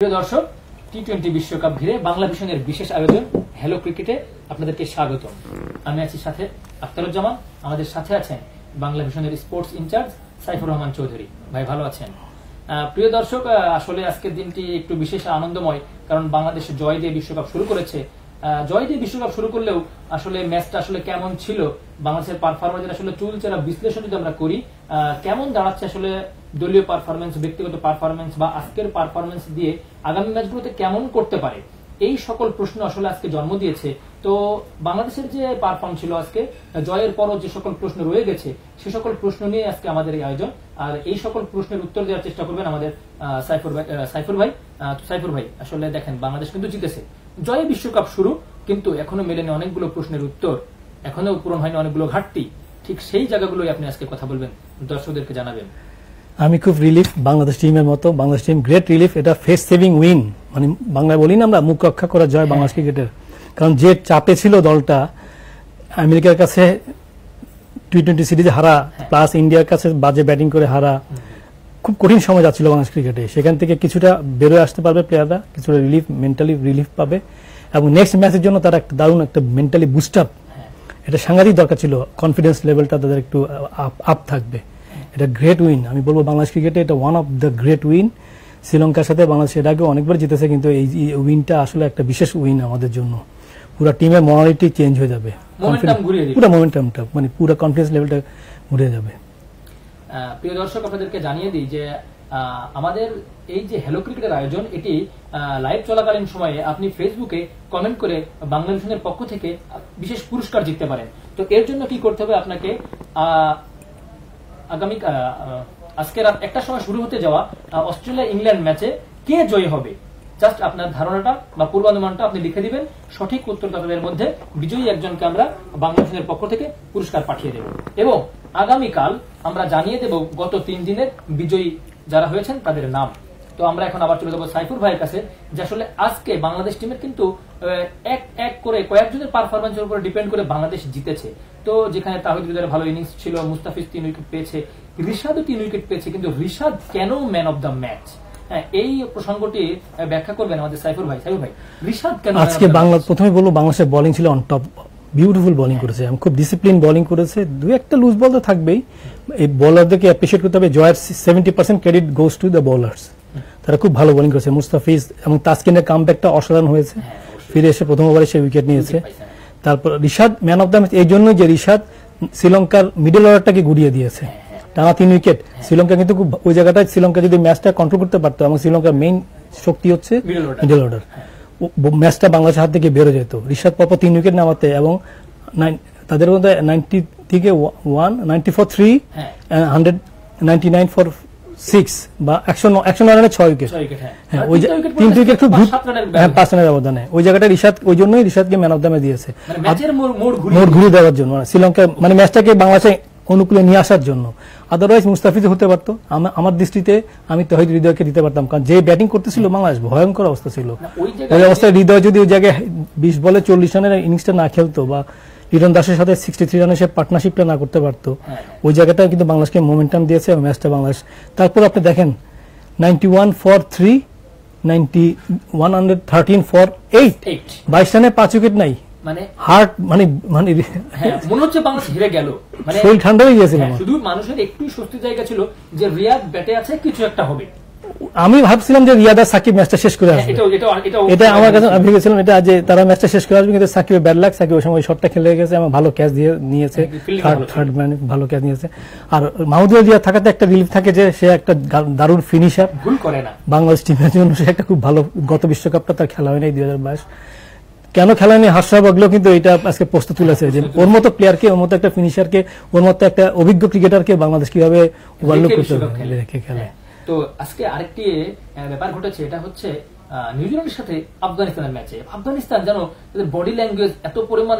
প্রিয় দর্শক, টি-20 বিশ্বকাপ ঘিরে বাংলা ভিশনের বিশেষ আয়োজন হ্যালো ক্রিকেটে আপনাদেরকে স্বাগতম। আমি আছি সাথে আখতারুজ্জামান, আমাদের সাথে আছেন বাংলা ভিশনের স্পোর্টস ইনচার্জ সাইফুর রহমান চৌধুরী। ভাই ভালো আছেন? প্রিয় দর্শক, আসলে আজকের দিনটি একটু বিশেষ আনন্দময়, কারণ বাংলাদেশ জয় দিয়ে বিশ্বকাপ শুরু করেছে। জয় দিয়ে বিশ্বকাপ শুরু করলেও আসলে ম্যাচটা আসলে কেমন ছিল, বাংলাদেশের পারফরমেন্সের আসলে চুলচেরা বিশ্লেষণ যদি আমরা করি, কেমন দাঁড়াচ্ছে আসলে দলীয় পারফরমেন্স, ব্যক্তিগত পারফরমেন্স বা আজকের পারফরমেন্স দিয়ে আগামী ম্যাচগুলোতে কেমন করতে পারে, এই সকল প্রশ্ন আসলে আজকে জন্ম দিয়েছে। তো বাংলাদেশের যে পারফর্ম ছিল আজকে জয়ের পরও যে সকল প্রশ্ন রয়ে গেছে, সে সকল প্রশ্ন নিয়ে আজকে আমাদের এই আয়োজন। আর এই সকল প্রশ্নের উত্তর দেওয়ার চেষ্টা করবেন আমাদের সাইফুর ভাই। আসলে দেখেন, বাংলাদেশ কিন্তু জিতেছে, জয়ে বিশ্বকাপ শুরু, কিন্তু এখনো মেলেনি অনেকগুলো প্রশ্নের উত্তর, এখনো পূরণ হয়নি অনেকগুলো ঘাটতি। ঠিক সেই জায়গাগুলোই আপনি আজকে কথা বলবেন, দর্শকদেরকে জানাবেন। আমি খুব রিলিফ, বাংলাদেশ টিমের মতো বাংলাদেশ টিম গ্রেট রিলিফ। এটা ফেস সেভিং উইন, মানে বাংলায় বলি না আমরা, মুখ রক্ষা করা জয় বাংলাদেশ ক্রিকেটের। কারণ যে চাপে ছিল দলটা, আমেরিকার কাছে টি-20 সিরিজে হারা, প্লাস ইন্ডিয়ার কাছে বাজে ব্যাটিং করে হারা, খুব কঠিন সময় যাচ্ছিল বাংলাদেশ ক্রিকেটে। সেখান থেকে কিছুটা বেরোয় আসতে পারবে প্লেয়াররা, কিছুটা রিলিফ, মেন্টালি রিলিফ পাবে, এবং নেক্সট ম্যাচের জন্য তারা একটা দারুণ একটা মেন্টালি বুস্ট আপ, এটা সাংঘাতিক দরকার ছিল। কনফিডেন্স লেভেলটা তাদের একটু আপ থাকবে। এটা গ্রেট উইন, আমি বলবো বাংলাদেশ ক্রিকেটে এটা one of the great win. শ্রীলঙ্কার সাথে বাংলাদেশ এর আগে অনেকবার জিতেছে, কিন্তু এই উইনটা আসলে একটা বিশেষ উইন আমাদের জন্য। পুরো টিমের মরালিটি চেঞ্জ হয়ে যাবে, পুরো মোমেন্টামটা, মানে পুরো কনফিডেন্স লেভেলটা ঘুরে যাবে। প্রিয় দর্শক, আপনাদেরকে জানিয়ে দিই যে আমাদের এই যে হ্যালো ক্রিকেটের আয়োজন, এটি লাইভ চলাকালীন সময়ে আপনি ফেসবুকে কমেন্ট করে বাংলা ভিশনের পক্ষ থেকে বিশেষ পুরস্কার জিততে পারেন। তো এর জন্য কি করতে হবে আপনাকে, আগামী আজকে রাত 1টার সময় শুরু হতে যাওয়া অস্ট্রেলিয়া ইংল্যান্ড ম্যাচে কে জয়ী হবে, জাস্ট আপনার ধারণাটা বা পূর্বানুমানটা আপনি লিখে দিবেন। সঠিক উত্তরদাতাদের মধ্যে বিজয়ী একজনকে আমরা বাংলাদেশের পক্ষ থেকে পুরস্কার পাঠিয়ে দেব, এবং আগামীকাল আমরা জানিয়ে দেব গত 3 দিনের বিজয়ী যারা হয়েছেন তাদের নাম। তো আমরা এখন আবার চলে যাবো সাইফুর ভাইয়ের কাছে, যে আসলে আজকে বাংলাদেশ টিমের কিন্তু এক এক করে কয়েকজনের পারফরমেন্সের উপর ডিপেন্ড করে বাংলাদেশ জিতেছে। তো যেখানে তাহিদ হৃদয়ের ভালো ইনিংস ছিল, মুস্তাফিজ 3 উইকেট পেয়েছে, রিশাদও 3 উইকেট পেয়েছে, কিন্তু রিশাদ কেন ম্যান অফ দ্য ম্যাচ, এই প্রসঙ্গটি ব্যাখ্যা করবেন আমাদের সাইফুর ভাই। সাইফুর ভাই, রিশাদ কেন? আজকে বাংলা প্রথমে বলবো, বাংলাদেশের বোলিং ছিল অন টপ, বিউটিফুল বোলিং করেছে, খুব ডিসিপ্লিন বোলিং করেছে। দু একটা লুজ বল তো থাকবেই, এই বোলারদেরকে অ্যাপ্রিশিয়েট করতে হবে। জয়ের 70% credit goes to the bowlers, তারা খুব ভালো বোলিং করেছে। মুস্তাফিজ এবং তাসকিনের কামব্যাকটা অসাধারণ হয়েছে, ফিরে এসে প্রথম ওভারে সে উইকেট নিয়েছে। তারপর Rishad man of the match এই জন্যই যে রিশাদ শ্রীলঙ্কার মিডল অর্ডারটাকে গুড়িয়ে দিয়েছে, টানা 3 উইকেট। শ্রীলঙ্কা কিন্তু ওই জায়গাটায় শ্রীলঙ্কা যদি ম্যাচটা কন্ট্রোল করতে পারতো, এবং শ্রীলঙ্কার মেইন শক্তি হচ্ছে মিডল অর্ডার, ম্যাচটা বাংলাদেশের হাত থেকে বেরো যেত। রিশাদ পরপর 3 উইকেট নামাতে, এবং তাদের মধ্যে 90 থেকে 194 199 ফর 6 বা 109 রানে 6 উইকেট, 3 উইকেট খুব 5 রানের ব্যবধানে। ওই জায়গাটা রিশাদ, ওই জন্যই রিশাদকে ম্যান অফ দ্য ম্যাচ দিয়েছে, মোড় ঘুরিয়ে দেওয়ার জন্য, শ্রীলঙ্কা মানে ম্যাচটাকে বাংলাদেশে অনুকূলে নিয়ে আসার জন্য। আদারওয়াইজ মুস্তাফিজ হতে পারতো, আমার দৃষ্টিতে আমি তাহিদ হৃদয়কে দিতে পারতাম, কারণ যে ব্যাটিং করতেছিল বাংলাদেশ ভয়ঙ্কর অবস্থা ছিল। ওই অবস্থায় হৃদয় যদি ওই জায়গায় 20 বলে 40 রানের ইনিংসটা না খেলতো, বা লিটন দাসের সাথে 63 রানের সে পার্টনারশিপটা না করতে পারতো, ওই জায়গাটা কিন্তু বাংলাদেশকে মোমেন্টাম দিয়েছে এবং ম্যাচটা বাংলাদেশ। তারপর আপনি দেখেন 91 ফর 3, 113 ফর 8, 22 রানে 5 উইকেট নাই, মানে হার্ট, মানে মনে হচ্ছে বাংলাদেশ হেরে গেল, মানে শরীর ঠান্ডা হয়ে গিয়েছিল। শুধু মানুষের একটু স্বস্তি জায়গা ছিল যে রিয়াদ ব্যাটে আছে, কিছু একটা হবে। আমি ভাবছিলাম যে রিয়াদ আর সাকিব ম্যাচটা শেষ করে আসবে, এটা আমার কাছে আমি ভেবেছিলাম এটা যে তারা ম্যাচটা শেষ করে আসবে, কিন্তু সাকিবের ব্যাড লাক, সাকিব ওই সময় শটটা খেলে গেছে এবং ভালো ক্যাচ দিয়ে নিয়েছে, থার্ড ম্যান ভালো ক্যাচ নিয়েছে। আর মাহমুদুল রিয়াদ থাকাতে একটা রিলিফ থাকে যে সে একটা দারুণ ফিনিশার, ভুল করে না বাংলাদেশ টিমের জন্য। সে একটা খুব ভালো, গত বিশ্বকাপটা তার খেলা হয় নাই 2022, কেন খেলা নেই হাস্য লাগলো, কিন্তু এটা আজকে প্রশ্ন তুলেছে যে ওর মতো প্লেয়ারকে, ওর মতো একটা ফিনিশারকে, ওর মতো একটা অভিজ্ঞ ক্রিকেটারকে বাংলাদেশ কিভাবে ওভারলুক করতে রেখে খেলে। তো আজকে আরেকটি ব্যাপার ঘটেছে, এটা হচ্ছে নিউজিল্যান্ডের সাথে আফগানিস্তানের ম্যাচে। আফগানিস্তান যেন তাদের বডি ল্যাঙ্গুয়েজ এত পরিমাণ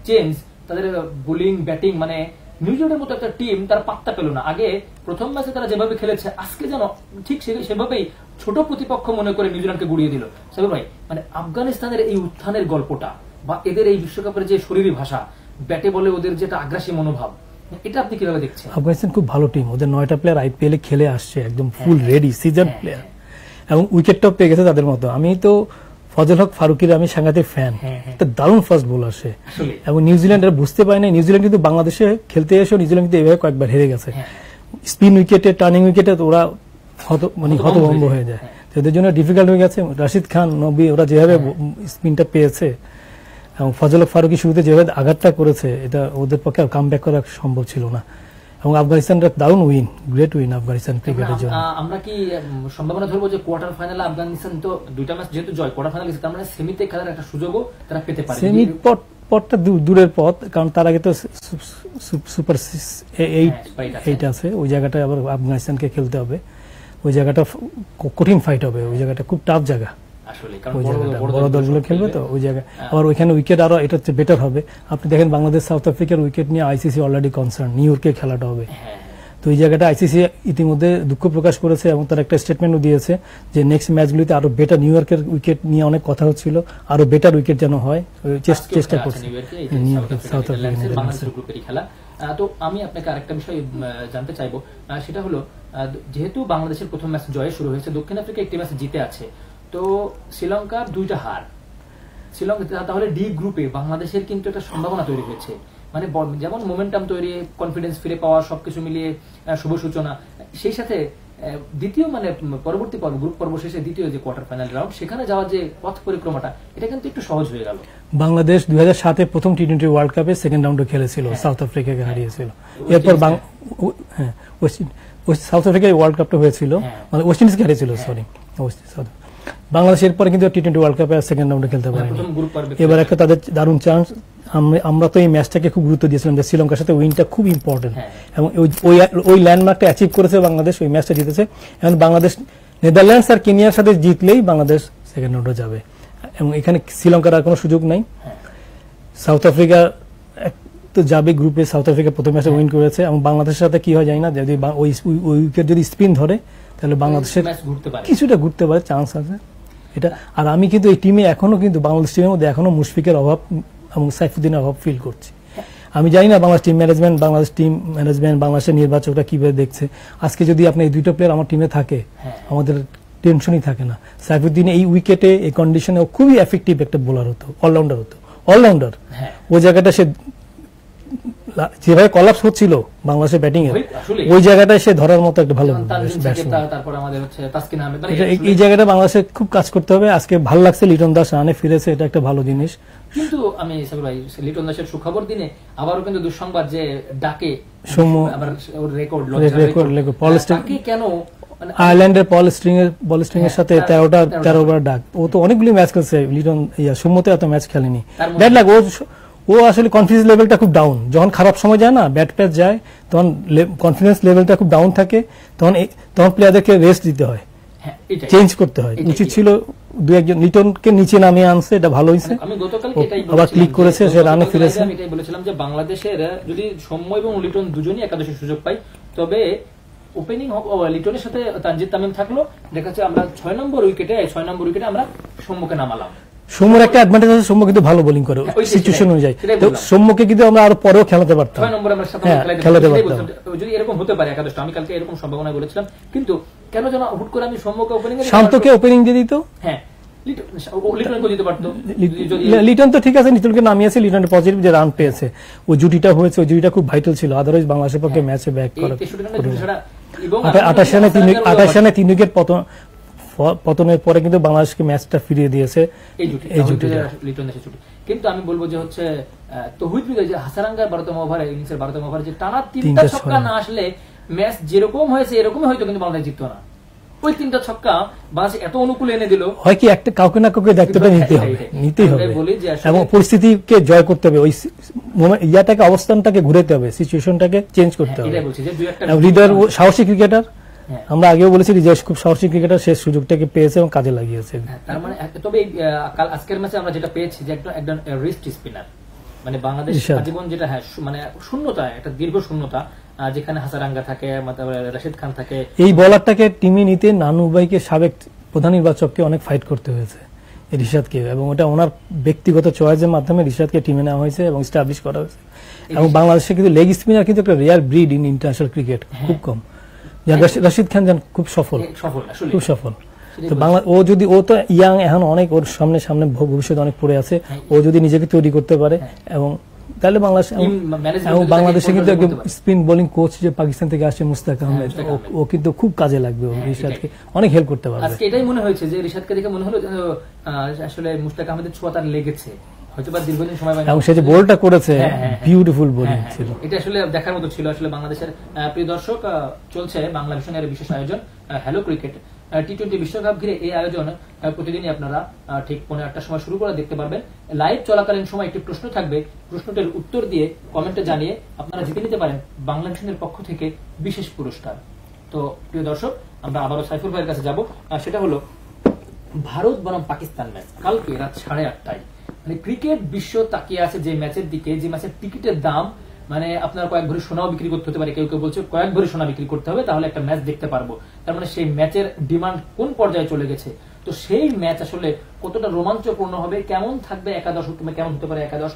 চেঞ্জ, তাদের বোলিং ব্যাটিং, মানে নিউজিল্যান্ডের মতো একটা টিম তারা পাত্তা পেল না। আগে প্রথম ম্যাচে তারা যেভাবে খেলেছে, আজকে যেন ঠিক সেভাবেই ছোট প্রতিপক্ষ মনে করে নিউজিল্যান্ডকে গুড়িয়ে দিল। সাবির ভাই, মানে আফগানিস্তানের এই উত্থানের গল্পটা, বা এদের এই বিশ্বকাপের যে শরীরী ভাষা, ব্যাটে বলে ওদের যেটা আগ্রাসী মনোভাব, এটা আপনি কিভাবে দেখছেন? আফগানিস্তান খুব ভালো টিম, ওদের 9টা প্লেয়ার আইপিএল এ খেলে আসছে, একদম ফুল রেডি, সিজন প্লেয়ার, এবং উইকেটটাও পেয়ে গেছে তাদের মতো। আমি তো ফজল হক ফারুকির আমি সাংঘাতিক ফ্যান, একটা দারুণ ফাস্ট বোলার সে। এবং নিউজিল্যান্ডের বুঝতে পারে না, নিউজিল্যান্ড কিন্তু বাংলাদেশে খেলতে এসেও নিউজিল্যান্ড কিন্তু এভাবে কয়েকবার হেরে গেছে। স্পিন উইকেটে, টার্নিং উইকেটে ওরা হতভম্ব হয়ে যায়, ওদের জন্য ডিফিকাল্ট হয়ে গেছে। রাশিদ খান, নবী ওরা যেভাবে স্পিনটা পেয়েছে এবং ফজল হক ফারুকি শুরুতে যেভাবে আঘাতটা করেছে, এটা ওদের পক্ষে কাম ব্যাক করা সম্ভব ছিল না। এবং আফগানিস্তানটা দারুণ উইন, গ্রেট উইন আফগানিস্তান ক্রিকেটের জন্য। আমরা কি সম্ভাবনা ধরবো যে কোয়ার্টার ফাইনালে আফগানিস্তান তো দুইটা ম্যাচ যেহেতু জয়, কোয়ার্টার ফাইনালে গেছে, তার মানে সেমিতে খেলার একটা সুযোগও তারা পেতে পারে? সেমির পথটা দূরের পথ, কারণ তার আগে তো সুপার 8 আছে, ওই জায়গাটা আবার আফগানিস্তানকে খেলতে হবে। ওই জায়গাটা কঠিন ফাইট হবে, ওই জায়গাটা খুব টাফ জায়গা। ওই জায়গাটা বড় দলগুলো খেলবে তো ওই জায়গায়, আবার ওইখানে উইকেট আরো এটা হচ্ছে বেটার হবে। আপনি দেখেন বাংলাদেশ সাউথ আফ্রিকার উইকেট নিয়ে আইসিসি অলরেডি কনসার্ন, নিউ ইয়র্কে খেলাটা হবে। তো এই জায়গাটা আইসিসি ইতিমধ্যে দুঃখ প্রকাশ করেছে এবং তার একটা স্টেটমেন্টও দিয়েছে যে নেক্সট ম্যাচগুলিতে আরো বেটার, নিউ ইয়র্কের উইকেট নিয়ে অনেক কথা হচ্ছিল, আরো বেটার উইকেট যেন হয় চেষ্টা করছে সাউথ আফ্রিকার খেলা। তো আমি আপনাকে আরেকটা বিষয় জানতে চাইবো, সেটা হলো যেহেতু বাংলাদেশের প্রথম ম্যাচ জয়ে শুরু হয়েছে, দক্ষিণ আফ্রিকা একটি ম্যাচ জিতে আছে, তো শ্রীলঙ্কার 2টা হার, শ্রীলঙ্কা তাহলে ডি গ্রুপে বাংলাদেশের কিন্তু একটা সম্ভাবনা তৈরি হয়েছে, মানে যেমন মোমেন্টাম তৈরি, কনফিডেন্স ফিরে পাওয়া, সবকিছু মিলিয়ে শুভ সূচনা। সেই সাথে দ্বিতীয় মানে পরবর্তী পর্ব, গ্রুপ পর্ব শেষে দ্বিতীয় যে কোয়ার্টার ফাইনাল রাউন্ড, সেখানে যাওয়ার যে পথ পরিক্রমাটা, এটা কিন্তু একটু সহজ হয়ে গেল। বাংলাদেশ 2007-এ প্রথম টি-20 ওয়ার্ল্ড কাপে সেকেন্ড রাউন্ডে খেলেছিল, সাউথ আফ্রিকাকে হারিয়েছিল। এরপর সাউথ আফ্রিকায় ওয়ার্ল্ড কাপটা হয়েছিল, মানে ওয়েস্ট ইন্ডিজকে হারিয়েছিল, সরি বাংলাদেশের পরে কিন্তু টি-20 ওয়ার্ল্ড কাপে সেকেন্ড রাউন্ডে খেলতে পারেনি। এবার একটা তাদের দারুণ চান্স। আমরা তো এই ম্যাচটাকে খুব গুরুত্ব দিয়েছিলাম যে শ্রীলঙ্কার সাথে উইনটা খুব ইম্পর্টেন্ট, এবং ওই ল্যান্ডমার্কটা অ্যাচিভ করেছে বাংলাদেশ, ওই ম্যাচটা জিতেছে। এখন বাংলাদেশ নেদারল্যান্ডস আর কেনিয়ার সাথে জিতলেই বাংলাদেশ সেকেন্ড রাউন্ডে যাবে, এবং এখানে শ্রীলঙ্কার আর কোনো সুযোগ নাই। সাউথ আফ্রিকা তো যাবে গ্রুপে, সাউথ আফ্রিকা প্রথম ম্যাচে উইন করেছে, এবং বাংলাদেশের সাথে কি হয় জানি না, যদি ওই উইকেট যদি স্পিন ধরে তাহলে বাংলাদেশের কিছুটা ঘুরতে পারে, চান্স আছে এটা। আর আমি কিন্তু এই টিমে এখনো কিন্তু বাংলাদেশ টিমের মধ্যে এখনো মুশফিকের অভাব এবং সাইফুদ্দিনের অভাব ফিল করছি। আমি জানি না বাংলাদেশ টিম ম্যানেজমেন্ট, বাংলাদেশের নির্বাচকরা কিভাবে দেখছে। আজকে যদি আপনি এই দুইটা প্লেয়ার আমার টিমে থাকে, আমাদের টেনশনই থাকে না। সাইফুদ্দিন এই উইকেটে, এই কন্ডিশনে খুবই এফেক্টিভ একটা বোলার হতো, অলরাউন্ডার। ওই জায়গাটা সে যেভাবে কলাপস হচ্ছিল বাংলাদেশের ব্যাটিং এ, ওই জায়গাটায় সে ধরার মতো একটা ভালো এই জায়গাটা বাংলাদেশে খুব কাজ করতে হবে। আজকে ভালো লাগছে লিটন দাস রানে ফিরেছে, এটা একটা ভালো জিনিস। কিন্তু আমি ভাই লিটন দাসের সুখবর দিনে আবারও কিন্তু দুঃসংবাদ যে ডাকে রেকর্ড কেন আয়ারল্যান্ডের বল স্ট্রিং এর সাথে 13 বার ডাক। ও তো অনেকগুলি ম্যাচ খেলছে, লিটন সৌম্যতে এত ম্যাচ খেলেনি। ব্যাড লাগ, ও আসলে কনফিডেন্স লেভেলটা খুব ডাউন। যখন খারাপ সময় যায় না, ব্যাট প্যাচ যায়, তখন কনফিডেন্স লেভেলটা খুব ডাউন থাকে, তখন প্লেয়ারদেরকে রেস্ট দিতে হয়, চেঞ্জ করতে হয়। উচিত ছিল দু একজন লিটনকে নিচে নামিয়ে আনছে, এটা ভালো হয়েছে। আবার ক্লিক করেছে, সে রানে ফিরেছে। আমি এটাই বলেছিলাম যে বাংলাদেশের যদি সৌম্য এবং লিটন দুজনই একাদশের সুযোগ পাই, তবে ওপেনিং লিটনের সাথে তানজিদ তামিম থাকলো, দেখা যাচ্ছে আমরা 6 নম্বর উইকেটে আমরা সৌম্যকে নামালাম। সৌম্যর একটা অ্যাডভান্টেজ আছে, সৌম্য কিন্তু ভালো বোলিং করে সিচুয়েশন অনুযায়ী। সৌম্যকে কিন্তু আমরা আরো পরেও খেলাতে পারতাম, খেলাতে পারতাম যদি এরকম হতে পারে একাদশটা। আমি কালকে এরকম সম্ভাবনা বলেছিলাম, কিন্তু কেন যেন হুট করে আমি সৌম্যকে ওপেনিং, শান্তকে ওপেনিং দিয়ে দিত। লিটন তো ঠিক আছে, লিটনকে নামিয়েছে, লিটনের পজিটিভ যে রান পেয়েছে, ওই জুটিটা হয়েছে, ওই জুটিটা খুব ভাইটাল ছিল। আদারওয়াইজ বাংলাদেশের পক্ষে ম্যাচে ব্যাক করা 28 রানে 3 উইকেট পতনের পরে কিন্তু বাংলাদেশকে ম্যাচটা ফিরিয়ে দিয়েছে এই জুটিটা। কিন্তু আমি বলবো যে হচ্ছে তৌহিদ হৃদয় যে হাসারাঙ্গার 12তম ওভারে, ইনিংসের 12তম ওভারে যে টানা 3টা ছক্কা না আসলে ম্যাচ যেরকম হয়েছে এরকমই হয়তো কিন্তু বাংলাদেশ জিততো না। ওই 3টা ছক্কা বাংলাদেশ এত অনুকূল এনে দিল, হয় কি একটা কাউকে না কাউকে দায়িত্বটা নিতেই হবে এবং পরিস্থিতিকে জয় করতে হবে, ওই ইয়াটাকে, অবস্থানটাকে ঘুরাতে হবে, সিচুয়েশনটাকে চেঞ্জ করতে হবে। হৃদয়ের সাহসী ক্রিকেটার, আমরা আগেও বলেছি যে খুব সাহসী ক্রিকেটার, শেষ সুযোগটাকে পেয়েছে এবং কাজে লাগিয়েছে। তার মানে তবে আজকের ম্যাচে আমরা যেটা পেয়েছি যে একজন রিস্ট স্পিনার, মানে বাংলাদেশ আজীবন যেটা মানে শূন্যতা, একটা দীর্ঘ শূন্যতা, যেখানে হাসারাঙ্গা থাকে, রাশিদ খান থাকে, এই বলারটাকে টিমে নিতে নানু ভাইকে, সাবেক প্রধান নির্বাচককে অনেক ফাইট করতে হয়েছে রিশাদকে, এবং ওটা ওনার ব্যক্তিগত চয়েসের মাধ্যমে রিশাদকে টিমে নেওয়া হয়েছে এবং স্টাবলিশ করা হয়েছে। এবং বাংলাদেশে কিন্তু লেগ স্পিনার কিন্তু একটা rare breed in international cricket, খুব কম। রাশিদ খান খুব সফল, খুব সফল। তো বাংলা ও তো ইয়াং, এখন অনেক ওর সামনে ভবিষ্যতে অনেক পড়ে আছে। ও যদি নিজেকে তৈরি করতে পারে এবং তাহলে বাংলাদেশে কিন্তু একদম স্পিন বোলিং কোচ যে পাকিস্তান থেকে আসছে মুস্তাক আহমেদ, ও কিন্তু খুব কাজে লাগবে, রিশাদকে অনেক হেল্প করতে পারবে। আজকে এটাই মনে হয়েছে যে রিশাদকে দেখে মনে হলো আসলে মুস্তাক আহমেদের ছোঁয়া তার লেগেছে, হয়তো বা দীর্ঘদিন সময় এবং সে যে বোলটা করেছে বিউটিফুল বোলিং ছিল, এটা আসলে দেখার মতো ছিল। আসলে বাংলাদেশের প্রিয় দর্শক, চলছে বাংলা ভিশনের বিশেষ আয়োজন হ্যালো ক্রিকেট টি-20 বিশ্বকাপ ঘিরে। এই আয়োজন প্রতিদিনই আপনারা ঠিক 8:30টার সময় শুরু করে দেখতে পারবেন। লাইভ চলাকালীন সময় একটি প্রশ্ন থাকবে, প্রশ্নটির উত্তর দিয়ে কমেন্টে জানিয়ে আপনারা জিতে নিতে পারেন বাংলা ভিশনের পক্ষ থেকে বিশেষ পুরস্কার। তো প্রিয় দর্শক, আমরা আবারও সাইফুল ভাইয়ের কাছে যাব। সেটা হলো ভারত বনাম পাকিস্তান ম্যাচ কালকে রাত 8:30টায়। মানে ক্রিকেট বিশ্ব তাকিয়ে আছে যে ম্যাচের দিকে, যে ম্যাচের টিকিটের দাম মানে আপনার কয়েক ভরি সোনাও বিক্রি করতে হতে পারে, কেউ কেউ বলছে কয়েক ভরি সোনা বিক্রি করতে হবে তাহলে একটা ম্যাচ দেখতে পারবো। তার মানে সেই ম্যাচের ডিমান্ড কোন পর্যায়ে চলে গেছে। তো সেই ম্যাচ আসলে কতটা রোমাঞ্চপূর্ণ হবে, কেমন থাকবে একাদশ, কেমন হতে পারে একাদশ,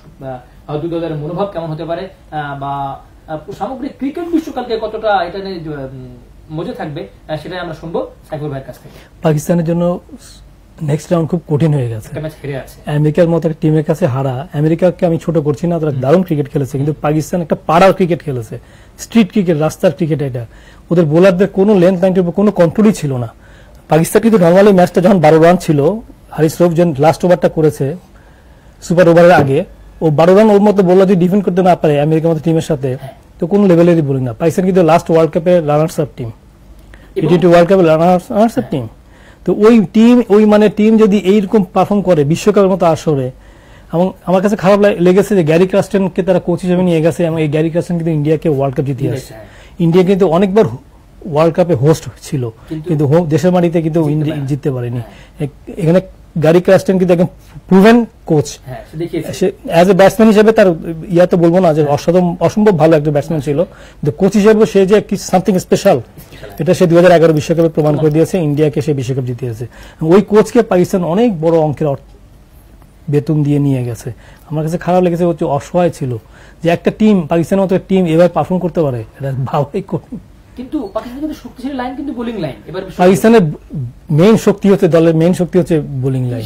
দুই দলের মনোভাব কেমন হতে পারে, বা সামগ্রিক ক্রিকেট বিশ্বকালকে কতটা এটা নিয়ে মজা থাকবে, সেটাই আমরা শুনবো সাইফুল ভাইয়ের কাছ থেকে। পাকিস্তানের জন্য নেক্সট রাউন্ড খুব কঠিন হয়ে গেছে, আছে আমেরিকার মতো একটা টিমের কাছে হারা। আমেরিকাকে আমি ছোট করছি না, তারা দারুণ ক্রিকেট খেলেছে, কিন্তু পাকিস্তান একটা পাড়ার ক্রিকেট খেলেছে, স্ট্রিট ক্রিকেট, রাস্তার ক্রিকেট। এটা ওদের বোলারদের কোনো লেন্থ লাইনের উপর কোনো কন্ট্রোলই ছিল না। পাকিস্তান কিন্তু নর্মালি ম্যাচটা যখন 12 রান ছিল, হারিস রৌফ যখন লাস্ট ওভারটা করেছে সুপার ওভারের আগে, ও 12 রান ওর মতো বোলার যদি ডিফেন্ড করতে না পারে আমেরিকার মতো টিমের সাথে, তো কোন লেভেলেরই বোলিং না। পাকিস্তান কিন্তু লাস্ট ওয়ার্ল্ড কাপের runners up team, T20 world কাপের রানার্স আপ টিম। তো ওই টিম যদি এইরকম পারফর্ম করে বিশ্বকাপের মতো আসরে, এবং আমার কাছে খারাপ লেগেছে যে গ্যারি ক্রাস্টেনকে তারা কোচ হিসেবে নিয়ে গেছে, এবং এই গ্যারি ক্রাস্টেন কিন্তু ইন্ডিয়াকে ওয়ার্ল্ড কাপ জিতিয়ে আসছে। ইন্ডিয়া কিন্তু অনেকবার ওয়ার্ল্ড কাপে হোস্ট ছিল, কিন্তু দেশের মাটিতে কিন্তু ইন্ডিয়া জিততে পারেনি। এখানে গ্যারি ক্রাস্টেন কিন্তু একদম proven coach, as a batsman হিসেবে তার তো বলবো না যে অসম্ভব ভালো একটা ব্যাটসম্যান ছিল, কিন্তু কোচ হিসেবে সে যে সামথিং স্পেশাল, এটা সে 2011 বিশ্বকাপে প্রমাণ করে দিয়েছে, ইন্ডিয়াকে সে বিশ্বকাপ জিতিয়েছে। ওই কোচকে পাকিস্তান অনেক বড় অঙ্কের বেতন দিয়ে নিয়ে গেছে। আমার কাছে খারাপ লেগেছে, হচ্ছে অসহায় ছিল যে একটা টিম, পাকিস্তানের মতো টিম এবার পারফর্ম করতে পারে, এটা ভাবাই কঠিন। কিন্তু পাকিস্তানের শক্তিশালী লাইন কিন্তু বোলিং লাইন, এবার পাকিস্তানের মেইন শক্তি হচ্ছে, দলের মেইন শক্তি হচ্ছে বোলিং লাইন,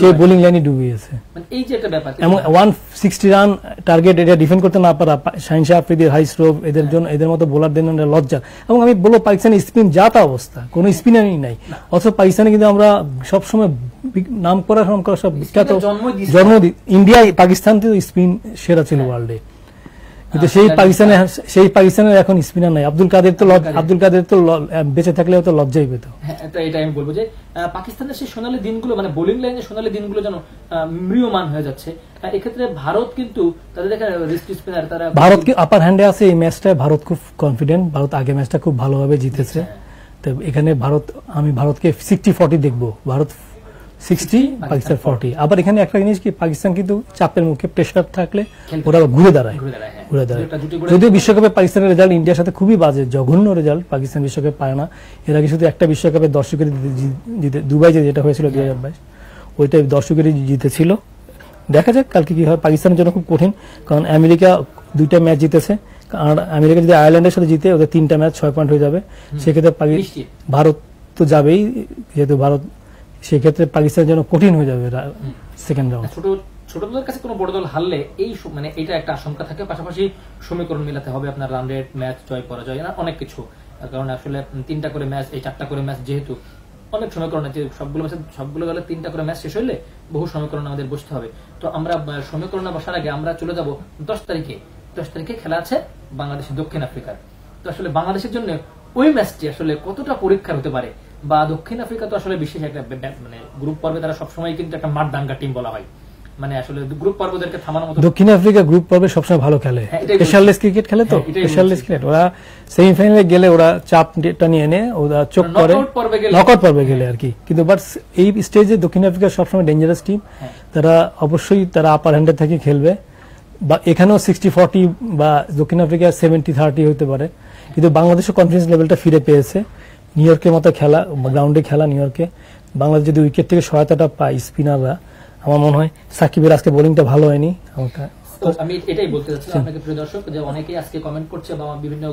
সেই বোলিং লাইনই ডুবিয়েছে। মানে এই যে একটা ব্যাপার, এবং 160 রান টার্গেট এটা ডিফেন্ড করতে না পারা, শাহিন শাহ আফ্রিদি, হারিস রৌফ, এদের মতো বোলারদের লজ্জা। এবং আমি বলবো পাকিস্তানের স্পিন যা তা অবস্থা, কোনো স্পিনারই নাই। অথচ পাকিস্তানে কিন্তু আমরা সবসময় নাম করা সব বিখ্যাত জন্ম ইন্ডিয়া, পাকিস্তান তো স্পিন সেরা ছিল ওয়ার্ল্ডে, কিন্তু সেই পাকিস্তানের এখন স্পিনার নাই। আব্দুল কাদের তো বেঁচে থাকলেও তো লজ্জাই পেত। এটা আমি বলবো যে পাকিস্তানের সেই সোনালী দিনগুলো, মানে বোলিং লাইনের সোনালী দিনগুলো যেন ম্রিয়মান হয়ে যাচ্ছে। এক্ষেত্রে ভারত কিন্তু তাদের দেখা রিস্ট স্পিনার, তারা ভারতকে আপার হ্যান্ডে আছে। এই ম্যাচটায় ভারত খুব কনফিডেন্ট, ভারত আগে ম্যাচটা খুব ভালোভাবে জিতেছে। তো এখানে আমি ভারতকে 60-40 দেখবো, ভারত 60, পাকিস্তান 40। আবার এখানে একটা জিনিস কি, পাকিস্তান কিন্তু চাপের মুখে, প্রেশার থাকলে ওরা ঘুরে দাঁড়ায়। যদিও বিশ্বকাপে পাকিস্তানের রেজাল্ট ইন্ডিয়ার সাথে খুবই বাজে, জঘন্য রেজাল্ট, পাকিস্তান বিশ্বকাপে পায় না। এর আগে শুধু একটা বিশ্বকাপে দর্শকের জিতে, দুবাই যেটা হয়েছিল 2022, ওইটাই দর্শকেরই জিতেছিল। দেখা যাক কালকে কি হয়। পাকিস্তানের জন্য খুব কঠিন, কারণ আমেরিকা 2টা ম্যাচ জিতেছে, আর আমেরিকা যদি আয়ারল্যান্ডের সাথে জিতে ওদের 3টা ম্যাচ 6 পয়েন্ট হয়ে যাবে। সেক্ষেত্রে ভারত তো যাবেই, যেহেতু ভারত, সেক্ষেত্রে পাকিস্তানের জন্য কঠিন হয়ে যাবে সেকেন্ড রাউন্ড। ছোট দলের কাছে কোনো বড় দল হারলে এই মানে এটা একটা আশঙ্কা থাকে, পাশাপাশি সমীকরণ মেলাতে হবে আপনার, রান রেট, ম্যাচ জয় পরাজয়, অনেক কিছু। কারণ আসলে 3টা করে ম্যাচ, এই 4টা করে ম্যাচ, যেহেতু অনেক সমীকরণ আছে, সবগুলো দলে 3টা করে ম্যাচ শেষ হইলে বহু সমীকরণ আমাদের বসতে হবে। তো আমরা সমীকরণে বসার আগে আমরা চলে যাব 10 তারিখে খেলা আছে বাংলাদেশের দক্ষিণ আফ্রিকার। তো আসলে বাংলাদেশের জন্য ওই ম্যাচটি আসলে কতটা পরীক্ষার হতে পারে, বা দক্ষিণ আফ্রিকা তো আসলে বিশেষ একটা মানে গ্রুপ পর্বে তারা সবসময় কিন্তু একটা মারদাঙ্গা টিম বলা হয়, মানে আসলে গ্রুপ পর্বদেরকে থামানোর মতো। দক্ষিণ আফ্রিকা গ্রুপ পর্বে সবসময় ভালো খেলে, স্পেশালিস্ট ক্রিকেট খেলে, তো স্পেশালিস্ট ক্রিকেট। ওরা সেমিফাইনালে গেলে ওরা চাপটা নিয়ে এনে ওরা চোখ করে নকআউট পর্বে গেলে আর কি। কিন্তু বাট এই স্টেজে দক্ষিণ আফ্রিকা সবসময় ডেঞ্জারাস টিম, তারা অবশ্যই তারা আপার হ্যান্ডে থেকে খেলবে, বা এখানেও 60-40 বা দক্ষিণ আফ্রিকা 70-30 হতে পারে। কিন্তু বাংলাদেশের কনফিডেন্স লেভেলটা ফিরে পেয়েছে, নিউ ইয়র্কের মতো খেলা, গ্রাউন্ডে খেলা নিউ ইয়র্কে। বাংলাদেশ যদি উইকেট থেকে সহায়তাটা পায় স্পিনাররা, আমার মনে হয় সাকিবের আজকে বোলিংটা ভালো হয়নি। আমি এটাই বলতে চাচ্ছিলাম আপনাকে প্রিয় দর্শক, যে অনেকেই আজকে কমেন্ট করছে বা বিভিন্ন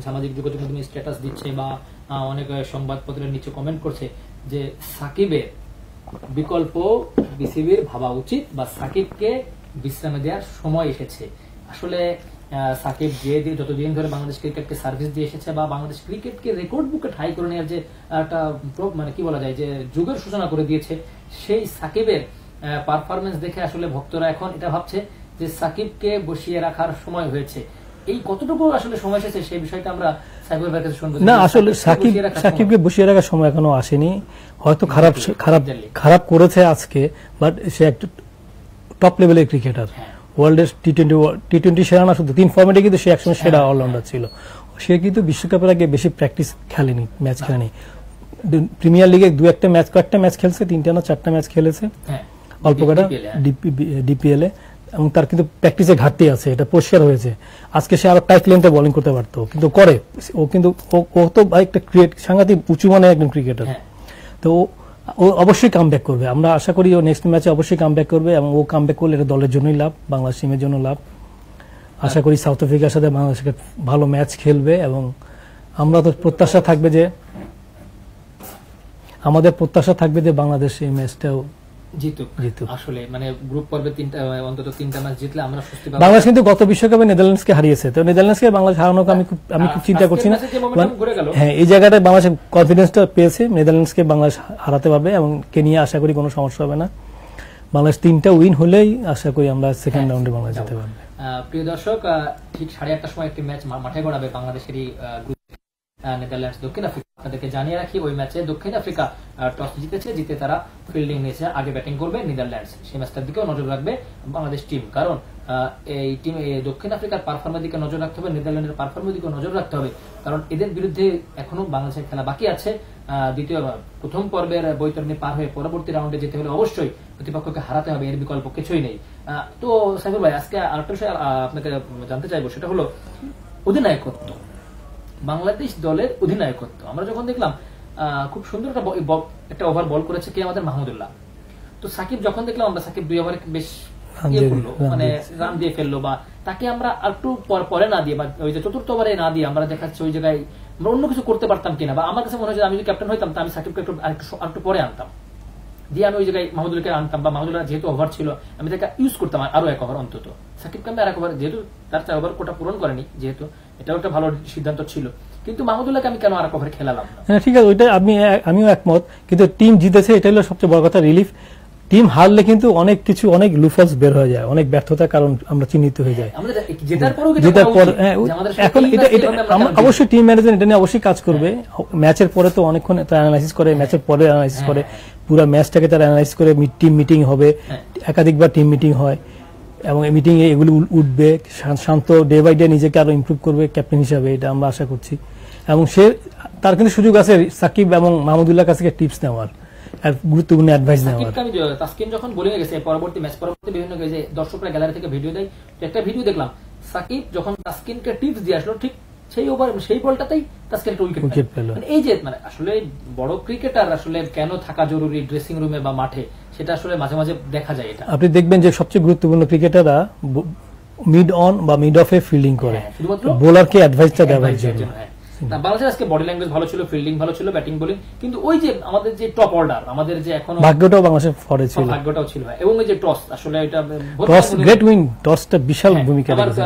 সামাজিক যোগাযোগ মাধ্যমে স্ট্যাটাস দিচ্ছে বা অনেক সংবাদপত্রের নিচে কমেন্ট করছে যে সাকিবের বিকল্প বিসিবির ভাবা উচিত বা সাকিবকে বিশ্রামে দেওয়ার সময় এসেছে। আসলে সাকিব যতদিন ধরে বাংলাদেশ ক্রিকেটকে সার্ভিস দিয়ে এসেছে বা বাংলাদেশ ক্রিকেটকে রেকর্ড বুকে ঠাই করে নেওয়ার যে একটা মানে কি বলা যায় যে যুগের সূচনা করে দিয়েছে, সেই সাকিবের পারফরমেন্স দেখে আসলে ভক্তরা এখন এটা ভাবছে যে সাকিবকে বসিয়ে রাখার সময় হয়েছে। এই কতটুকু আসলে সময় এসেছে সেই বিষয়টা আমরা সাকিবের কাছে শুনবো। না, আসলে সাকিবকে বসিয়ে রাখার সময় এখনো আসেনি। হয়তো খারাপ করেছে আজকে, বাট সে একটা টপ লেভেলের ক্রিকেটার। ওয়ার্ল্ডের টি-20 সেরা না, শুধু 3 ফরম্যাটে কিন্তু সে একসময় সেরা অলরাউন্ডার ছিল। সে কিন্তু বিশ্বকাপের আগে বেশি প্র্যাকটিস খেলেনি, ম্যাচ খেলেনি। প্রিমিয়ার লিগে কয়েকটা ম্যাচ খেলছে, 3টা না 4টা ম্যাচ খেলেছে অল্প কটা ডিপিএল এ, এবং তার কিন্তু প্র্যাকটিসে ঘাটতি আছে, এটা পরিষ্কার হয়েছে। আজকে সে আরো টাইট লেন্থে বোলিং করতে পারতো, কিন্তু করে ও কিন্তু ও তো একটা সাংঘাতিক উঁচু মানের একজন ক্রিকেটার। তো ও অবশ্যই কামব্যাক করবে, আমরা আশা করি ও নেক্সট ম্যাচে অবশ্যই কামব্যাক করবে, এবং ও কামব্যাক করলে এটা দলের জন্যই লাভ, বাংলাদেশ টিমের জন্য লাভ। আশা করি সাউথ আফ্রিকার সাথে বাংলাদেশকে ভালো ম্যাচ খেলবে, এবং আমরা তো প্রত্যাশা থাকবে যে বাংলাদেশ এই ম্যাচটাও জিতুক। আসলে মানে গ্রুপ পর্বে অন্তত 3টা ম্যাচ জিতলে আমরা স্বস্তি পাবো। বাংলাদেশ কিন্তু গত বিশ্বকাপে নেদারল্যান্ডসকে হারিয়েছে, তো নেদারল্যান্ডসকে বাংলাদেশ হারানোকে আমি খুব চিন্তা করছি না। হ্যাঁ, এই জায়গাটায় বাংলাদেশ কনফিডেন্সটা পেয়েছে, নেদারল্যান্ডসকে বাংলাদেশ হারাতে পারবে, এবং কেনিয়া আশা করি কোনো সমস্যা হবে না। বাংলাদেশ 3টা উইন হলেই আশা করি আমরা সেকেন্ড রাউন্ডে বাংলাদেশ যেতে পারবে। প্রিয় দর্শক, ঠিক 8:30টার সময় একটি ম্যাচ মাঠে গড়াবে বাংলাদেশেরই নেদারল্যান্ডস দক্ষিণ আফ্রিকা। আপনাদেরকে জানিয়ে রাখি, ওই ম্যাচে দক্ষিণ আফ্রিকা টস জিতে তারা ফিল্ডিং নিয়েছে, আগে ব্যাটিং করবে নেদারল্যান্ডস। সেই ম্যাচটার দিকেও নজর রাখবে বাংলাদেশ টিম, কারণ এই টিম দক্ষিণ আফ্রিকার পারফরমেন্সের দিকে নজর রাখতে হবে, নেদারল্যান্ডের পারফরমেন্সের দিকে নজর রাখতে হবে, কারণ এদের বিরুদ্ধে এখনো বাংলাদেশের খেলা বাকি আছে। প্রথম পর্বের বৈতরণী পার হয়ে পরবর্তী রাউন্ডে যেতে হলে অবশ্যই প্রতিপক্ষকে হারাতে হবে, এর বিকল্প কিছুই নেই। তো সাইফুল ভাই, আজকে আরেকটা বিষয় আপনাকে জানতে চাইবো, সেটা হলো অধিনায়কত্ব, বাংলাদেশ দলের অধিনায়কত্ব। আমরা যখন দেখলাম খুব সুন্দর একটা ওভার বল করেছে কে, আমাদের মাহমুদুল্লাহ। তো সাকিব যখন দেখলাম আমরা সাকিব 2 ওভারে বেশ করলো, মানে রান দিয়ে ফেললো, বা তাকে আমরা একটু পরে না দিয়ে, বা ওই যে 4র্থ ওভারে না দিয়ে আমরা দেখাচ্ছি ওই জায়গায় আমরা অন্য কিছু করতে পারতাম কিনা, বা আমার কাছে মনে হয় আমি যদি ক্যাপ্টেন হইতাম আমি সাকিবকে একটু পরে আনতাম, দিয়ে আমি ওই জায়গায় মাহমুদুল্লাহকে আনতাম, বা মাহমুদুল্লাহ যেহেতু ওভার ছিল আমি তাকে ইউজ করতাম আরো 1 ওভার অন্তত। সাকিবকে আমি আর 1 ওভার, যেহেতু তার 4 ওভার কোটা পূরণ করেনি, যেহেতু এটাও একটা ভালো সিদ্ধান্ত ছিল, কিন্তু মাহমুদুল্লাহকে আমি কেন আর 1 ওভার খেলালাম না? হ্যাঁ, ঠিক আছে, ওইটা আমিও একমত, কিন্তু টিম জিতেছে, এটা হলো সবচেয়ে বড় কথা, রিলিফ। টিম হারলে কিন্তু অনেক লুফলস বের হয়ে যায়, অনেক ব্যর্থতার কারণ আমরা চিহ্নিত হয়ে যায়। জেতার পর এখন অবশ্যই টিম ম্যানেজমেন্ট এটা নিয়ে অবশ্যই কাজ করবে। ম্যাচের পরে তো অনেকক্ষণ অ্যানালাইসিস করে, ম্যাচের পরে অ্যানালাইসিস করে, পুরো ম্যাচটাকে তারা অ্যানালাইসিস করে, টিম মিটিং হবে, একাধিকবার টিম মিটিং হয়, এবং এই মিটিং এ এগুলো উঠবে। শান্ত ডে বাই ডে নিজেকে আরো ইমপ্রুভ করবে ক্যাপ্টেন হিসাবে, এটা আমরা আশা করছি। এবং তার কিন্তু সুযোগ আছে সাকিব এবং মাহমুদুল্লাহ কাছ থেকে টিপস নেওয়ার, গুরুত্বপূর্ণ অ্যাডভাইস নেওয়ার। তাসকিন যখন বোলিং এ গেছে পরবর্তী বিভিন্ন দর্শকরা গ্যালারি থেকে ভিডিও দেয়, একটা ভিডিও দেখলাম সাকিব যখন তাসকিনকে টিপস দিয়ে আসলো, ঠিক সেই বলটাতেই তাসকিন একটা উইকেট পেল। এই যে মানে আসলে বড় ক্রিকেটার আসলে কেন থাকা জরুরি ড্রেসিং রুমে বা মাঠে, সেটা আসলে মাঝে মাঝে দেখা যায়। এটা আপনি দেখবেন যে সবচেয়ে গুরুত্বপূর্ণ ক্রিকেটাররা মিড অন বা মিড অফে ফিল্ডিং করে, বোলারকে অ্যাডভাইসটা দেওয়ার জন্য। বাংলাদেশের আজকে বডি ল্যাঙ্গুয়েজ ভালো ছিল, ফিল্ডিং ভালো ছিল, ব্যাটিং বোলিং, কিন্তু ওই যে আমাদের যে টপ অর্ডার, আমাদের যে এখন ভাগ্যটাও বাংলাদেশের ফরে ছিল, ভাগ্যটাও ছিল, এবং এই যে টস, আসলে এটা গ্রেট উইন, টসটা বিশাল ভূমিকা রেখেছে।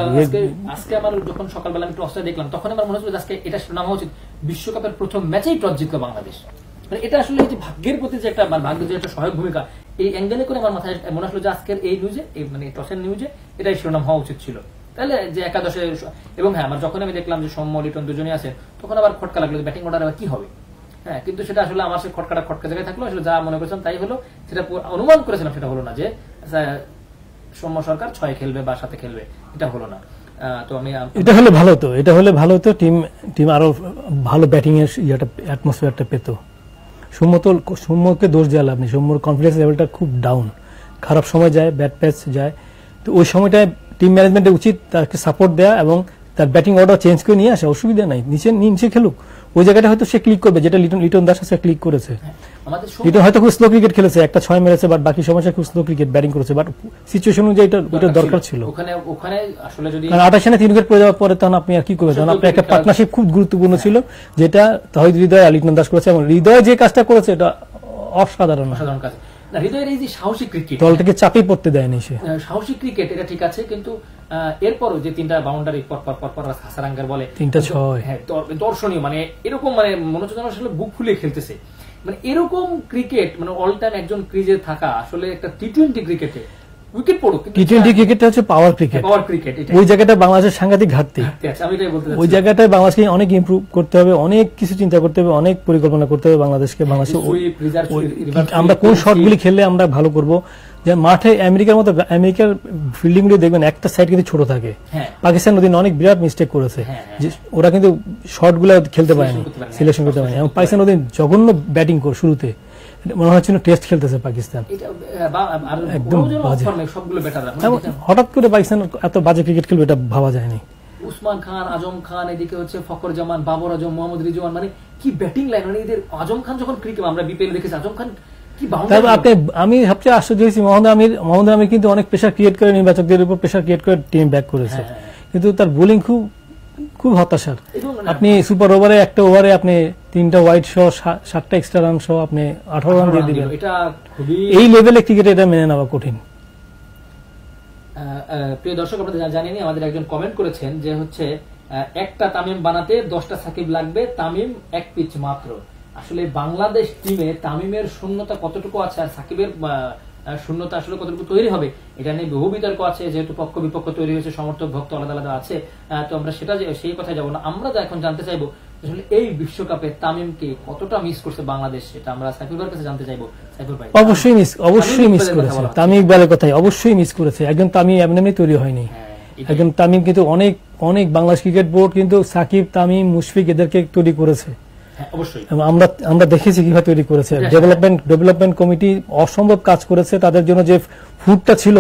আজকে আমার যখন সকালবেলা আমি টসটা দেখলাম, তখন আমার মনে হচ্ছিল আজকে এটা নাম উচিত বিশ্বকাপের প্রথম ম্যাচেই টস জিতলো বাংলাদেশ। এটা আসলে এই যে ভাগ্যের প্রতি যে একটা ভাগ্যের যে একটা সহায়ক ভূমিকা, এই অ্যাঙ্গেলে করে আমার মাথায় মনে হলো যে আজকের এই নিউজে, মানে টসের নিউজে এটাই শিরোনাম হওয়া উচিত ছিল। তাহলে যে একাদশে, এবং হ্যাঁ আমার যখন আমি দেখলাম যে সৌম্য লিটন দুজনই আছে, তখন আবার খটকা লাগলো ব্যাটিং অর্ডার আবার কি হবে। হ্যাঁ, কিন্তু সেটা আসলে আমার সে খটকা জায়গায় থাকলো, আসলে যা মনে করেছিলাম তাই হলো। সেটা অনুমান করেছিলাম সেটা হলো না, যে সৌম্য সরকার 6 খেলবে বা 7 খেলবে, এটা হলো না। তো আমি এটা হলে ভালো হতো, টিম আরো ভালো ব্যাটিং এর অ্যাটমসফিয়ারটা পেত। সৌম্যকে দোষ দেওয়া লাভ নেই, সৌম্যর কনফিডেন্স লেভেলটা খুব ডাউন, খারাপ সময় যায়, ব্যাট প্যাচ যায়। তো ওই সময়টায় টিম ম্যানেজমেন্টের উচিত তাকে সাপোর্ট দেওয়া এবং তার ব্যাটিং অর্ডার চেঞ্জ করে নিয়ে আসা, অসুবিধা নাই, নিচে খেলুক। ওই জায়গাটা হয়তো সে ক্লিক করবে, যেটা লিটন দাস ক্লিক করেছে। আমাদের এটা হয়তো খুব স্লো ক্রিকেট খেলেছে, একটা 6 মেরেছে, বাট বাকি সময় খুব স্লো ক্রিকেট ব্যাটিং করেছে, বাট সিচুয়েশন অনুযায়ী এটা দরকার ছিল। ওখানে আসলে যদি 28 রানে 3 উইকেট পড়ে যাওয়ার পরে তখন আপনি আর কি করবেন, তখন আপনি একটা পার্টনারশিপ খুব গুরুত্বপূর্ণ ছিল, যেটা তাহিদ হৃদয়, লিটন দাস করেছে, এবং হৃদয় যে কাজটা করেছে এটা অসাধারণ কাজ। হৃদয়ের এই যে সাহসী ক্রিকেট, দলটাকে চাপিয়ে পড়তে দেয়নি সে। সাহসী ক্রিকেট এটা ঠিক আছে, কিন্তু এরপরও যে 3টা বাউন্ডারি পর হাসারাঙ্গার বলে 3টা 6, হ্যাঁ দর্শনীয়, মানে এরকম মানে মনে হচ্ছে আসলে বুক ফুলে খেলতেছে, মানে এরকম ক্রিকেট মানে অল টাইম একজন ক্রিজে থাকা আসলে একটা টি-20 ক্রিকেটে উইকেট পড়ুক, টি-20 ক্রিকেটটা হচ্ছে পাওয়ার ক্রিকেট, ওই জায়গাটা বাংলাদেশের সাংঘাতিক ঘাটতি। ওই জায়গাটায় বাংলাদেশকে অনেক ইমপ্রুভ করতে হবে, অনেক কিছু চিন্তা করতে হবে, অনেক পরিকল্পনা করতে হবে বাংলাদেশকে। আমরা কোন শটগুলি খেললে আমরা ভালো করব, যে মাঠে আমেরিকার ফিল্ডিং গুলো দেখবেন একটা সাইড কিন্তু ছোট থাকে, পাকিস্তান ওদিন অনেক বিরাট মিস্টেক করেছে, যে ওরা কিন্তু শট গুলো খেলতে পারেনি, সিলেকশন করতে পারেনি, এবং পাকিস্তান ওদিন জঘন্য ব্যাটিং করে শুরুতে মনে হচ্ছিল টেস্ট খেলতেছে পাকিস্তান, একদম বাজে। হঠাৎ করে পাকিস্তান এত বাজে ক্রিকেট খেলবে এটা ভাবা যায়নি। উসমান খান, আজম খান, এদিকে হচ্ছে ফখর জামান, বাবর আজম, মোহাম্মদ রিজওয়ান, মানে কি ব্যাটিং লাইন, মানে এদের আজম খান যখন ক্রিকেট আমরা বিপিএল দেখেছি, আজম খান কি বাউন্ডারি। আমি সবচেয়ে আশ্চর্য হয়েছি মোহাম্মদ আমির কিন্তু অনেক প্রেসার ক্রিয়েট করে, নির্বাচকদের উপর প্রেসার ক্রিয়েট করে টিম ব্যাক করেছে, কিন্তু তার বোলিং খুব হতাশার। আপনি সুপার ওভারে একটা ওভারে আপনি 3টা ওয়াইড সহ 7টা এক্সট্রা রান সহ আপনি 18 রান দিয়ে দিবেন, এই লেভেলে ক্রিকেটে এটা মেনে নেওয়া কঠিন। প্রিয় দর্শক, আপনারা জানেনই আমাদের একজন কমেন্ট করেছেন যে হচ্ছে একটা তামিম বানাতে 10টা সাকিব লাগবে, তামিম এক পিচ মাত্র। আসলে বাংলাদেশ টিমে তামিমের শূন্যতা কতটুকু আছে আর সাকিবের শূন্যতা আসলে কতটুকু তৈরি হবে, এটা নিয়ে বহু বিতর্ক আছে, যেহেতু পক্ষ বিপক্ষ তৈরি হয়েছে, সমর্থক ভক্ত আলাদা আলাদা আছে, তো আমরা সেই কথায় যাবো না। আমরা এখন জানতে চাইবো আসলে এই বিশ্বকাপে তামিমকে কতটা মিস করছে বাংলাদেশ, সেটা আমরা সাইফুলের কাছে জানতে চাইবো। সাইফুল ভাই, অবশ্যই মিস করেছে, তামিম ইকবালের কথাই অবশ্যই মিস করেছে। একজন তামিম এমনি তৈরি হয়নি, একজন তামিম কিন্তু অনেক বাংলাদেশ ক্রিকেট বোর্ড কিন্তু সাকিব, তামিম, মুশফিক এদেরকে তৈরি করেছে, আমরা দেখেছি কিভাবে তৈরি করেছে। ডেভেলপমেন্ট কমিটি অসম্ভব কাজ করেছে, তাদের জন্য যে ফুডটা ছিল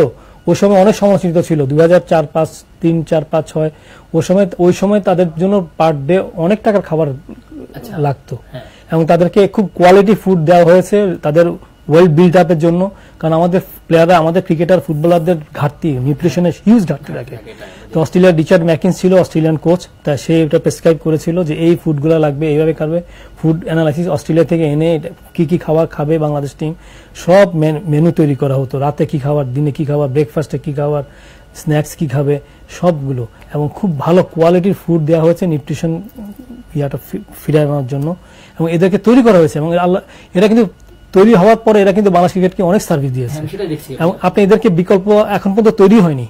ওই সময় অনেক সমালোচিত ছিল, 2004-05, 3-4-5-6 ওই সময় তাদের জন্য পার ডে অনেক টাকার খাবার লাগতো, এবং তাদেরকে খুব কোয়ালিটি ফুড দেওয়া হয়েছে তাদের ওয়েল বিল্ড আপের জন্য, কারণ আমাদের প্লেয়াররা, আমাদের ক্রিকেটার, ফুটবলারদের ঘাটতি, নিউট্রিশনের হিউজ ঘাটতি থাকে। তো অস্ট্রেলিয়ার রিচার্ড ম্যাকিন্স ছিল অস্ট্রেলিয়ান কোচ, তা সে এটা প্রেসক্রাইব করেছিল যে এই ফুডগুলো লাগবে, এইভাবে খাবে। ফুড অ্যানালাইসিস অস্ট্রেলিয়া থেকে এনে কি খাবার খাবে বাংলাদেশ টিম, সব মেনু তৈরি করা হতো, রাতে কি খাবার, দিনে কি খাবার, ব্রেকফাস্টে কি খাবার, স্ন্যাক্স কি খাবে, সবগুলো, এবং খুব ভালো কোয়ালিটির ফুড দেওয়া হয়েছে নিউট্রিশন ইয়াটা ফিরিয়ে আনার জন্য, এবং এদেরকে তৈরি করা হয়েছে। এবং এরা কিন্তু তৈরি হওয়ার পরে এরা কিন্তু বাংলাদেশ ক্রিকেটকে অনেক সার্ভিস দিয়েছে, এবং আপনি এদেরকে বিকল্প এখন পর্যন্ত তৈরি হয়নি।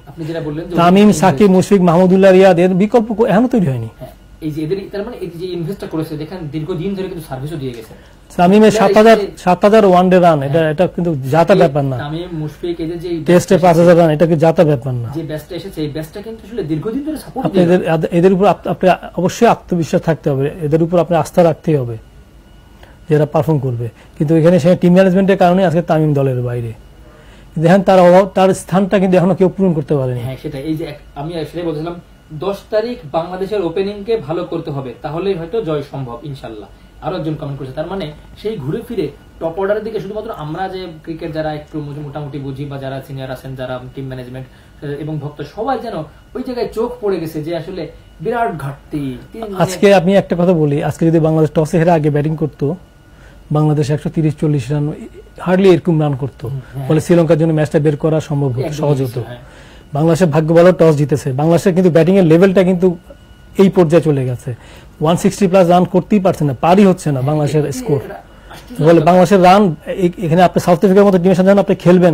তামিম, সাকিব, মুশফিক, মাহমুদুল্লাহ, রিয়াদ, এর বিকল্প এখনো তৈরি হয়নি। তামিমের 7,000 ওয়ানডে রান, এটা কিন্তু জাতা ব্যাপার না। টেস্টে 5,000 রান, এটা কি জাতা ব্যাপার না। এদের উপর আপনি অবশ্যই আত্মবিশ্বাস থাকতে হবে, এদের উপর আপনি আস্থা রাখতেই হবে, যারা পারফর্ম করবে। কিন্তু এখানে সে টিম ম্যানেজমেন্টের কারণে আজকে তামিম দলের বাইরে, দেখেন তার অভাব, তার স্থানটা কিন্তু এখনো কেউ পূরণ করতে পারেনি। হ্যাঁ, সেটা এই যে আমি সেটাই বলছিলাম, 10 তারিখ বাংলাদেশের ওপেনিং কে ভালো করতে হবে, তাহলেই হয়তো জয় সম্ভব ইনশাল্লাহ। আরো একজন কমেন্ট করেছে, তার মানে সেই ঘুরে ফিরে টপ অর্ডারের দিকে শুধুমাত্র আমরা যে ক্রিকেট যারা একটু মোটামুটি বুঝি, বা যারা সিনিয়র আছেন, যারা টিম ম্যানেজমেন্ট এবং ভক্ত, সবাই যেন ওই জায়গায় চোখ পড়ে গেছে যে আসলে বিরাট ঘাটতি। আজকে আপনি একটা কথা বলি, আজকে যদি বাংলাদেশ টসে হেরে আগে ব্যাটিং করতো, বাংলাদেশ 130-140 রান, হার্ডলি এরকম রান করতো, ফলে শ্রীলঙ্কার জন্য ম্যাচটা বের করা সম্ভব সহজ হতো। বাংলাদেশের ভাগ্য ভালো টস জিতেছে, বাংলাদেশের কিন্তু ব্যাটিং এর লেভেলটা কিন্তু এই পর্যায়ে চলে গেছে, 160+ রান করতেই পারছে না, পারই হচ্ছে না বাংলাদেশের স্কোর। বলে বাংলাদেশের রান এখানে আপনি সাউথ আফ্রিকার মতো টিমের সাথে আপনি খেলবেন,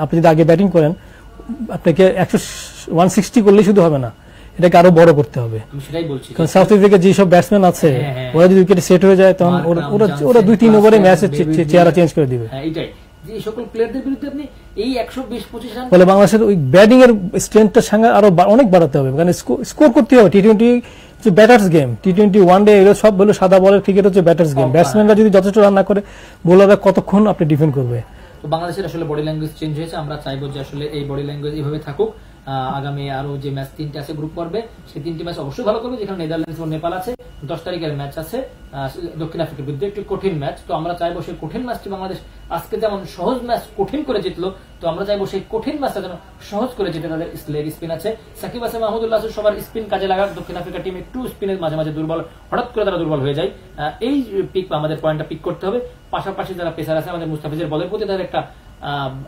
আপনি যদি আগে ব্যাটিং করেন, আপনাকে 160 করলেই শুধু হবে না, এটাকে আরো বড় করতে হবে। কারণ সাউথ আফ্রিকার যেসব ব্যাটসম্যান আছে, ওরা যদি উইকেটে সেট হয়ে যায়, তখন ওরা 2-3 ওভারে ম্যাচের চেহারা চেঞ্জ করে দিবে। ফলে বাংলাদেশের ওই ব্যাটিং এর স্ট্রেংথটা সঙ্গে আরো অনেক বাড়াতে হবে, কারণ স্কোর করতে হবে। টি-20 ব্যাটার্স গেম, টি-20 ওয়ানডে এগুলো সব হলো সাদা বলের ক্রিকেট, হচ্ছে ব্যাটার্স গেম। ব্যাটসম্যানরা যদি যথেষ্ট রান না করে, বোলাররা কতক্ষণ আপনি ডিফেন্ড করবে। বাংলাদেশের আসলে বডি ল্যাঙ্গুয়েজ চেঞ্জ হয়েছে, আমরা চাইবো যে আসলে এই বডি ল্যাঙ্গুয়েজ এইভাবে থাকুক, আগামী আরো যে ম্যাচ 3টা আছে গ্রুপ পর্বে, সেই 3টি ম্যাচ অবশ্যই ভালো করবে, যেখানে নেদারল্যান্ডস ও নেপাল আছে। 10 তারিখের ম্যাচ আছে দক্ষিণ আফ্রিকার বিরুদ্ধে, একটি কঠিন ম্যাচ। তো আমরা চাইবো সেই কঠিন ম্যাচটি বাংলাদেশ আজকে যেমন সহজ ম্যাচ কঠিন করে জিতলো, তো আমরা চাইবো সেই কঠিন ম্যাচটা যেন সহজ করে জিতে। তাদের লেগ স্পিন আছে, সাকিব হাসান, মাহমুদুল্লাহ আছে, সবার স্পিন কাজে লাগার। দক্ষিণ আফ্রিকা টিম একটু স্পিনের মাঝে মাঝে দুর্বল, হঠাৎ করে তারা দুর্বল হয়ে যায়। এই পিক আমাদের পয়েন্টটা পিক করতে হবে। পাশাপাশি যারা পেসার আছে, আমাদের মুস্তাফিজের বলের প্রতি তাদের একটা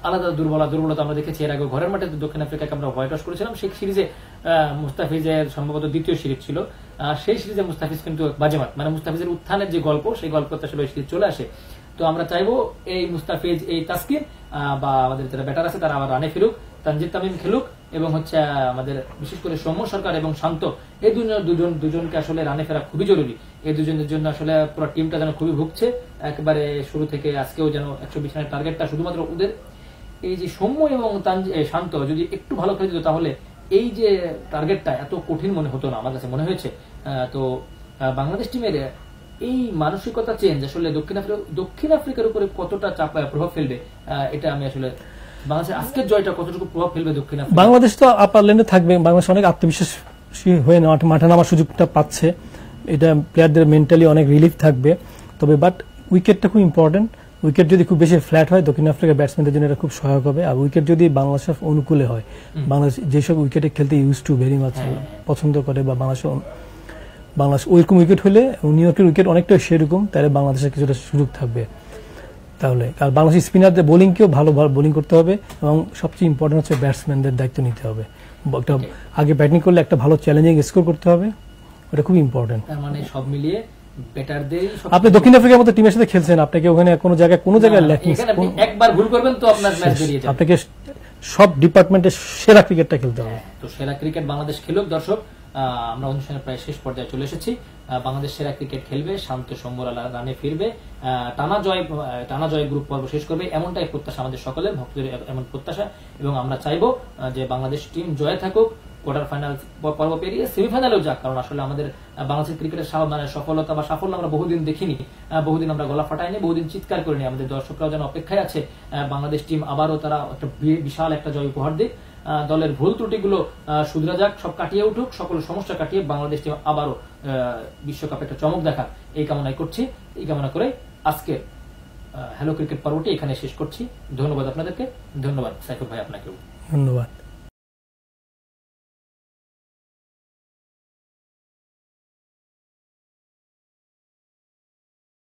আলাদা দুর্বলতা আমরা দেখেছি এর আগে ঘরের মাঠে দক্ষিণ আফ্রিকাকে আমরা হোয়াইট ওয়াশ করেছিলাম। সেই সিরিজে মুস্তাফিজের সম্ভবত দ্বিতীয় সিরিজ ছিল, সেই সিরিজে মুস্তাফিজ কিন্তু বাজেমাত, মানে মুস্তাফিজের উত্থানের যে গল্প, সেই গল্পটা আসলে সিরিজ চলে আসে। তো আমরা চাইবো এই মুস্তাফিজ, এই তাসকিন বা আমাদের যারা ব্যাটার আছে তারা আবার রানে ফিরুক, তানজিদ তামিম খেলুক, এবং হচ্ছে আমাদের বিশেষ করে সৌম্য সরকার এবং শান্ত, এই দুজনকে আসলে রানে ফেরা খুবই জরুরি। এই দুজনের জন্য আসলে পুরো টিমটা যেন খুবই ভুগছে একেবারে শুরু থেকে আজকেও, যেন 120 রানের টার্গেটটা শুধুমাত্র ওদের এই যে সৌম্য এবং শান্ত যদি একটু ভালো খেলে দিত, তাহলে এই যে টার্গেটটা এত কঠিন মনে হতো না, আমার কাছে মনে হয়েছে। তো বাংলাদেশ টিমের এই মানসিকতা চেঞ্জ আসলে দক্ষিণ আফ্রিকার উপরে কতটা চাপ প্রভাব ফেলবে, এটা আমি আসলে বাংলাদেশের আজকের জয়টা কতটুকু প্রভাব ফেলবে দক্ষিণ আফ্রিকা। বাংলাদেশ তো আপার লেনে থাকবে, বাংলাদেশ অনেক আত্মবিশ্বাসী হয়ে মাঠে নামার সুযোগটা পাচ্ছে, এটা প্লেয়ারদের মেন্টালি অনেক রিলিফ থাকবে। তবে বাট উইকেটটা খুব ইম্পর্টেন্ট, উইকেট যদি খুব বেশি ফ্ল্যাট হয় দক্ষিণ আফ্রিকার ব্যাটসম্যানদের জন্য এটা খুব সহায়ক হবে। আর উইকেট যদি বাংলাদেশের অনুকূলে হয়, বাংলাদেশ যেসব উইকেটে খেলতে ইউজ টু ভেরি মাচ পছন্দ করে, বা বাংলাদেশ ওইরকম উইকেট হলে, নিউ ইয়র্কের উইকেট অনেকটা সেরকম, তাহলে বাংলাদেশের কিছুটা সুযোগ থাকবে। তাহলে আর বাংলাদেশ স্পিনারদের বোলিংকেও ভালো বোলিং করতে হবে, এবং সবচেয়ে ইম্পর্টেন্ট হচ্ছে ব্যাটসম্যানদের দায়িত্ব নিতে হবে। একটা আগে ব্যাটিং করলে একটা ভালো চ্যালেঞ্জিং স্কোর করতে হবে, ওটা খুব ইম্পর্টেন্ট। তার মানে সব মিলিয়ে আপনি দক্ষিণ আফ্রিকার মতো টিমের সাথে খেলছেন, আপনাকে ওখানে কোনো জায়গায় একবার ভুল করবেন তো আপনার ম্যাচ বেরিয়ে যাবে। আপনাকে সব ডিপার্টমেন্টে সেরা ক্রিকেটটা খেলতে হবে। তো সেরা ক্রিকেট বাংলাদেশ খেলুক। দর্শক, আমরা অনুষ্ঠানের প্রায় শেষ পর্যায়ে চলে এসেছি। বাংলাদেশ সেরা ক্রিকেট খেলবে, শান্ত সম্বরালা রানে ফিরবে, টানা জয় গ্রুপ পর্ব শেষ করবে, এমনটাই প্রত্যাশা আমাদের সকলের, ভক্তদের এমন প্রত্যাশা। এবং আমরা চাইবো যে বাংলাদেশ টিম জয়ে থাকুক, কোয়ার্টার ফাইনাল পর্ব পেরিয়ে সেমিফাইনালেও যাক। কারণ আসলে আমাদের বাংলাদেশের ক্রিকেটের সফলতা বা সাফল্য আমরা বহুদিন দেখিনি, বহুদিন আমরা গলা ফাটাইনি, বহুদিন চিৎকার করিনি। আমাদের দর্শকরাও যেন অপেক্ষায় আছে বাংলাদেশ টিম আবারও তারা একটা বিশাল একটা জয় উপহার দিক, দলের ভুল ত্রুটিগুলো শুধরা যাক, সব কাটিয়ে উঠুক, সকল সমস্যা কাটিয়ে বাংলাদেশ টিম আবারও বিশ্বকাপে একটা চমক দেখাক, এই কামনাই করছি। এই কামনা করে আজকে হ্যালো ক্রিকেট পর্বটি এখানে শেষ করছি। ধন্যবাদ আপনাদেরকে, ধন্যবাদ সাইফুল ভাই, আপনাকেও ধন্যবাদ।